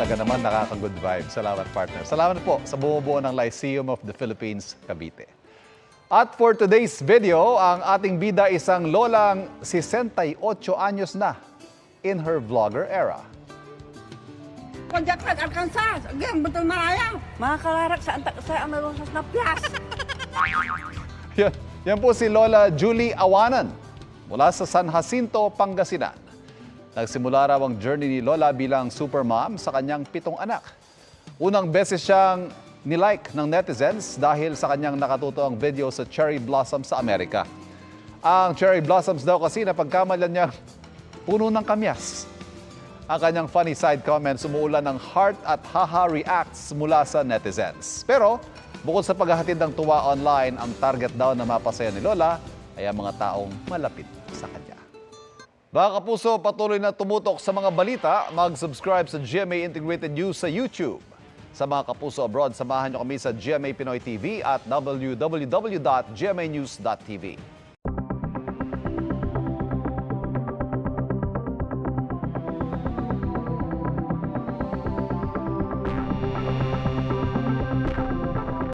Talaga naman nakaka-good vibe. Salamat, partner. Salamat po sa bumubuo ng Lyceum of the Philippines, Cavite. At for today's video, ang ating bida isang lolang 68 anyos na in her vlogger era. Pagkat nag-alkansas, again, betul maraya. Mga kalarak sa antak sa amarosas na piyas. Yan po si Lola Julie Awanan mula sa San Jacinto, Pangasinan. Nagsimula raw ang journey ni Lola bilang supermom sa kanyang 7 anak. Unang beses siyang nilike ng netizens dahil sa kanyang nakatuto ang video sa cherry blossom sa Amerika. Ang cherry blossoms daw kasi napagkamalan niya puno ng kamyas. Ang kanyang funny side comments umuulan ng heart at haha reacts mula sa netizens. Pero bukod sa paghahatid ng tuwa online, ang target daw na mapasaya ni Lola ay ang mga taong malapit sa kanya. Mga kapuso, patuloy na tumutok sa mga balita. Mag-subscribe sa GMA Integrated News sa YouTube. Sa mga kapuso abroad, samahan niyo kami sa GMA Pinoy TV at www.gmanews.tv.